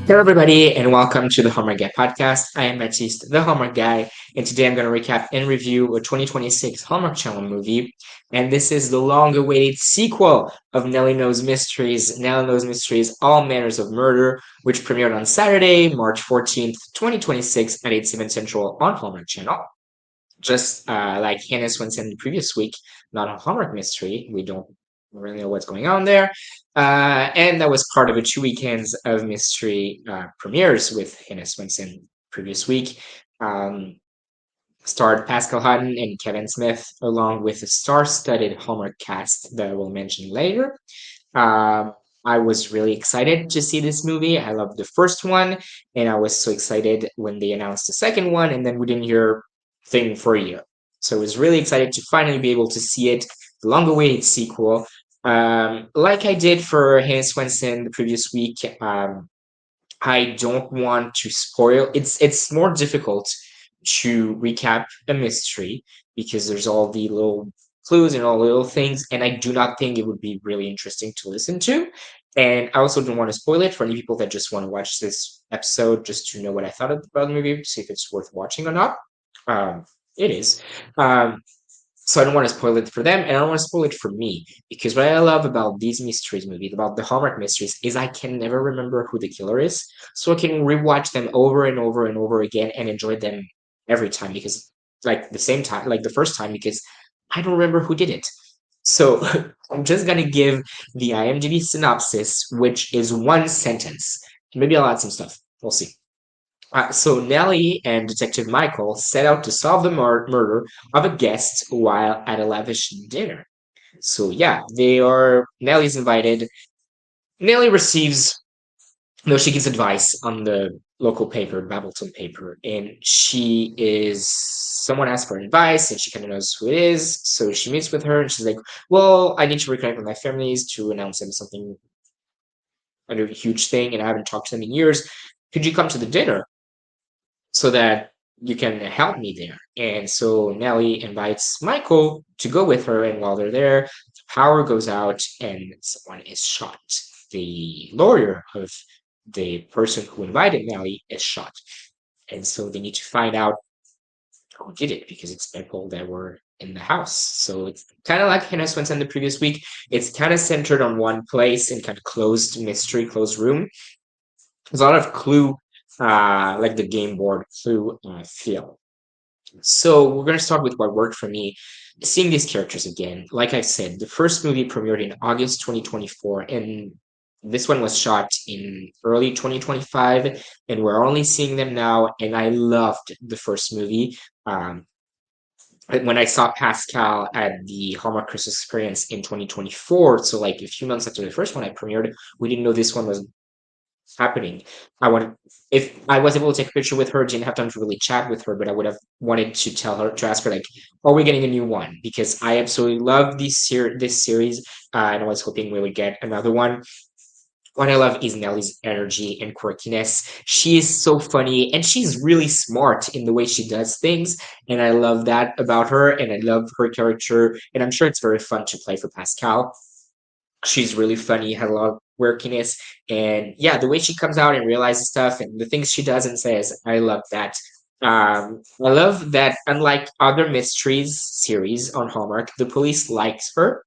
Hello, everybody, and welcome to the Hallmark Guy Podcast. I am Baptiste, the Hallmark Guy, and today I'm going to recap and review a 2026 Hallmark Channel movie. And this is the long awaited sequel of Nelly Knows Mysteries, Nelly Knows Mysteries, All Manners of Murder, which premiered on Saturday, March 14th, 2026 at 8/7 Central on Hallmark Channel. Just like Hannah Swenson the previous week, not a Hallmark mystery. We don't really know what's going on there. And that was part of a 2 weekends of mystery premieres with Hannah Swenson previous week. Um, Starred Pascal Hutton and Kevin Smith, along with a star-studded Hallmark cast that I will mention later. Um, I was really excited to see this movie. I loved the first one, and I was so excited when they announced the second one, and then we didn't hear a thing for a year. So I was really excited to finally be able to see it, the long-awaited sequel. Like I did for Hannah Swenson the previous week, I don't want to spoil. It's more difficult to recap a mystery because there's all the little clues and all the little things, and I do not think it would be really interesting to listen to. And I also don't want to spoil it for any people that just want to watch this episode just to know what I thought about the movie, see if it's worth watching or not. Um, it is. Um, so I don't want to spoil it for them, and I don't want to spoil it for me because what I love about these mysteries movies, about the Hallmark mysteries, is I can never remember who the killer is, so I can rewatch them over and over and over again and enjoy them every time because, like the same time, like the first time, because I don't remember who did it. So I'm just gonna give the IMDb synopsis, which is one sentence. Maybe I'll add some stuff. We'll see. So Nellie and Detective Michael set out to solve the murder of a guest while at a lavish dinner. So yeah, they are. Nellie's invited. Nellie receives. No, she gives advice on the local paper, Babelton paper, and she is. Someone asks for advice, and she kind of knows who it is. So she meets with her, and she's like, "Well, I need to reconnect with my families to announce them something, a huge thing, and I haven't talked to them in years. Could you come to the dinner?" So that you can help me there. And so Nellie invites Michael to go with her. And while they're there, the power goes out and someone is shot. The lawyer of the person who invited Nellie is shot. And so they need to find out who did it because it's people that were in the house. So it's kind of like Hannah Swenson the previous week. It's kind of centered on one place and kind of closed mystery, closed room. There's a lot of clue, like the game board clue feel. So we're gonna start with what worked for me. Seeing these characters again, like I said, the first movie premiered in August 2024, and this one was shot in early 2025, and we're only seeing them now. And I loved the first movie. Um, when I saw Pascal at the Hallmark Christmas Experience in 2024, so like a few months after the first one I premiered, we didn't know this one was happening. I wanted if I was able to take a picture with her, didn't have time to really chat with her, but I would have wanted to tell her to ask her like, "Are we getting a new one?" Because I absolutely love this series, and I was hoping we would get another one. What I love is Nellie's energy and quirkiness. She is so funny and she's really smart in the way she does things. And I love that about her. And I love her character. And I'm sure it's very fun to play for Pascal. She's really funny, has a lot of quirkiness, and yeah, the way she comes out and realizes stuff and the things she does and says, I love that. I love that unlike other mysteries series on Hallmark, the police likes her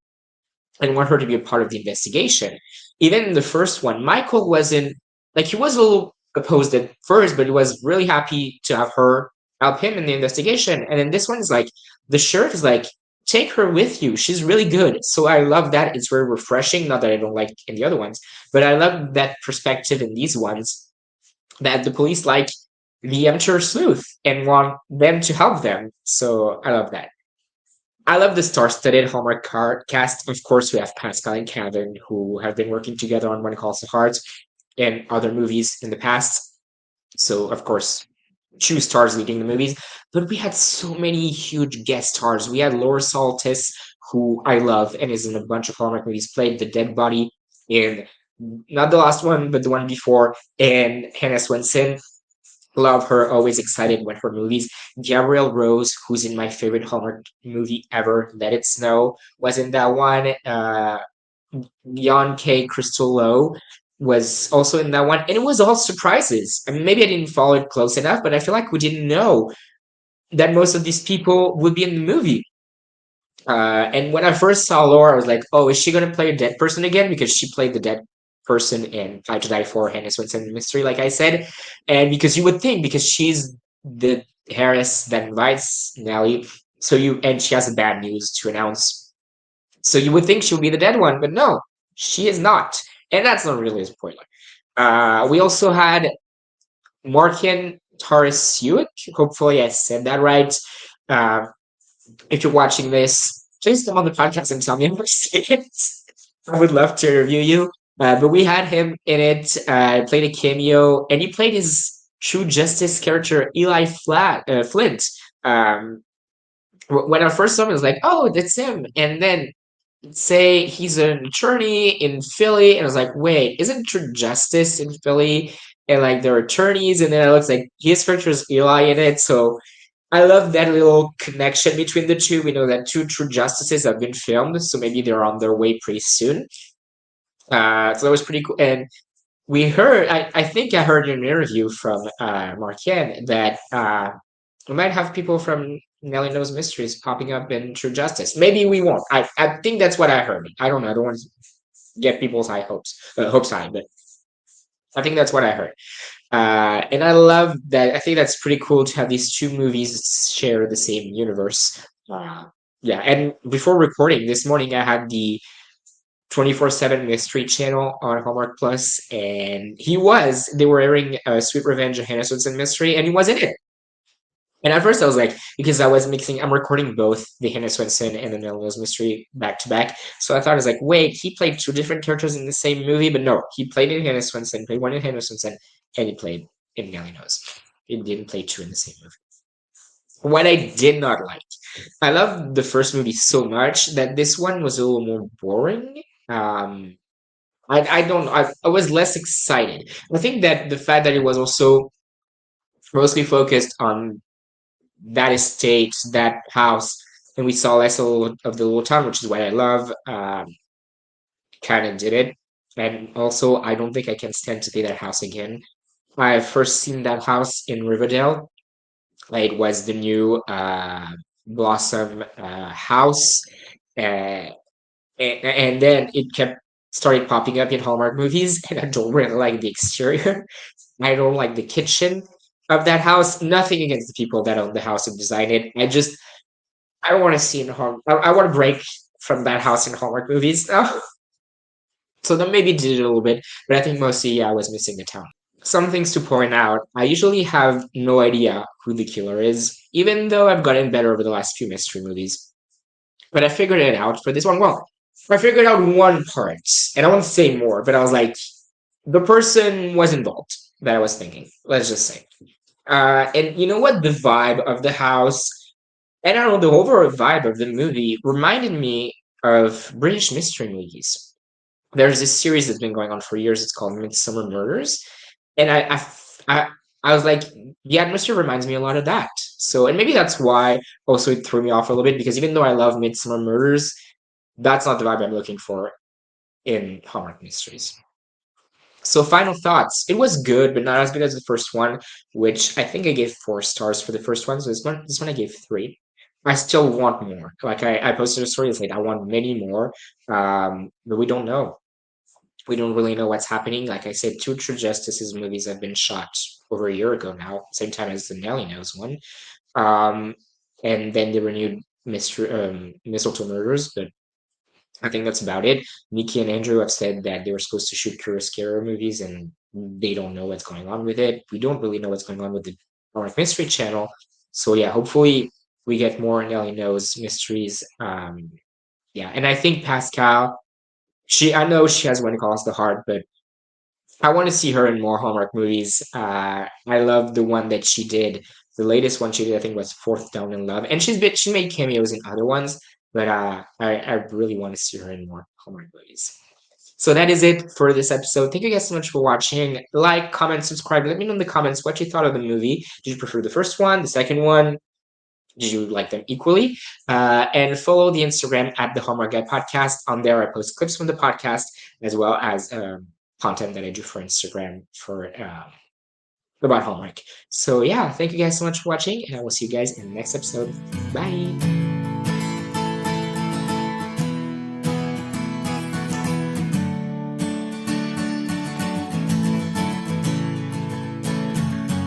and want her to be a part of the investigation. Even in the first one, Michael wasn't like he was a little opposed at first, but he was really happy to have her help him in the investigation. And then this one is like the sheriff is like, take her with you. She's really good. So I love that. It's very refreshing. Not that I don't like in the other ones, but I love that perspective in these ones that the police like the amateur sleuth and want them to help them. So I love that. I love the star-studded Hallmark cast. Of course, we have Pascal and Kevin, who have been working together on When It Calls to Heart and other movies in the past. So, of course, two stars leading the movies. But we had so many huge guest stars. We had Laura Saltis, who I love and is in a bunch of Hallmark movies, played the dead body in not the last one, but the one before, and Hannah Swenson. Love her, always excited when her movies. Gabrielle Rose, who's in my favorite Hallmark movie ever, Let It Snow, was in that one. Jan K. Crystal Lowe. was also in that one, and it was all surprises. I mean, maybe I didn't follow it close enough, but I feel like we didn't know that most of these people would be in the movie. And when I first saw Laura, I was like, "Oh, is she gonna play a dead person again?" Because she played the dead person in Five to Die For, Hannah Swenson Mystery, like I said, and because you would think because she's the Harris that invites Nelly, so you and she has a bad news to announce, so you would think she would be the dead one, but no, she is not, and that's not really a spoiler. We also had Morgan Tarasiuk. Hopefully, I said that right. Uh, if you're watching this, please come on the podcast and tell me if I say it. I would love to review you. But we had him in it, played a cameo, and he played his True Justice character, Flint. Um, when I first saw him, I was like, oh, that's him. And then say he's an attorney in Philly, and I was like, wait, isn't True Justice in Philly? And like there are attorneys, and then it looks like his character is Eli in it. So I love that little connection between the two. We know that two True Justices have been filmed, so maybe they're on their way pretty soon. So that was pretty cool. And we heard, I think I heard in an interview from Marquand that we might have people from Nelly Knows Mysteries popping up in True Justice. Maybe we won't. I think that's what I heard. I don't know. I don't want to get people's hopes high, but I think that's what I heard. And I love that. I think that's pretty cool to have these two movies share the same universe. Yeah, and before recording this morning, I had the 24/7 Mystery Channel on Hallmark Plus, and they were airing Sweet Revenge of Hannah Swenson Mystery, and he was in it. And at first I was like, because I'm recording both the Hannah Swenson and the Nelly Knows Mystery back to back. So I thought I was like, wait, he played two different characters in the same movie, but no, he played in Hannah Swenson, played one in Hannah Swenson, and he played in Nelly Knows. He didn't play two in the same movie. What I did not like, I loved the first movie so much that this one was a little more boring. Um, I don't I was less excited. I think that the fact that it was also mostly focused on that estate, that house, and we saw less of the little town, which is what I love. Kind of did it, and also I don't think I can stand to see that house again. I first seen that house in Riverdale. It was the new Blossom house, uh, and then it kept started popping up in Hallmark movies, and I don't really like the exterior. I don't like the kitchen of that house. Nothing against the people that own the house and designed it. I don't want to see in Hallmark. I want to break from that house in Hallmark movies now. So that maybe did it a little bit, but I think mostly yeah, I was missing the town. Some things to point out. I usually have no idea who the killer is, even though I've gotten better over the last few mystery movies. But I figured it out for this one. Well, I figured out one part, and I won't say more, but I was like, the person was involved that I was thinking. Let's just say. And you know what? The vibe of the house, and I don't know, the overall vibe of the movie reminded me of British mystery movies. There's this series that's been going on for years. It's called Midsummer Murders, and I was like, the atmosphere reminds me a lot of that. So, and maybe that's why also it threw me off a little bit because even though I love Midsummer Murders, that's not the vibe I'm looking for in Hallmark Mysteries. So, final thoughts. It was good, but not as good as the first one, which I think I gave 4 stars for the first one. So this one I gave 3. I still want more. Like I posted a story that said I want many more, but we don't know. We don't really know what's happening. Like I said, 2 True Justices movies have been shot over a year ago now, same time as the Nelly Knows one. Um, and then they renewed Mistletoe Murders, but I think that's about it. Nikki and Andrew have said that they were supposed to shoot Curious Scare movies and they don't know what's going on with it. We don't really know what's going on with the Hallmark Mystery Channel. So yeah, hopefully we get more Nelly Knows Mysteries. Yeah, and I think Pascal, I know she has When It Calls the Heart, but I want to see her in more Hallmark movies. I love the one that she did. The latest one she did, I think, was Fourth Down in Love, and she made cameos in other ones. But I really want to see her in more Hallmark movies. So that is it for this episode. Thank you guys so much for watching. Like, comment, subscribe. Let me know in the comments what you thought of the movie. Did you prefer the first one, the second one? Did you like them equally? And follow the Instagram at the Hallmark Guy Podcast. On there, I post clips from the podcast as well as content that I do for Instagram for about Hallmark. So yeah, thank you guys so much for watching, and I will see you guys in the next episode. Bye.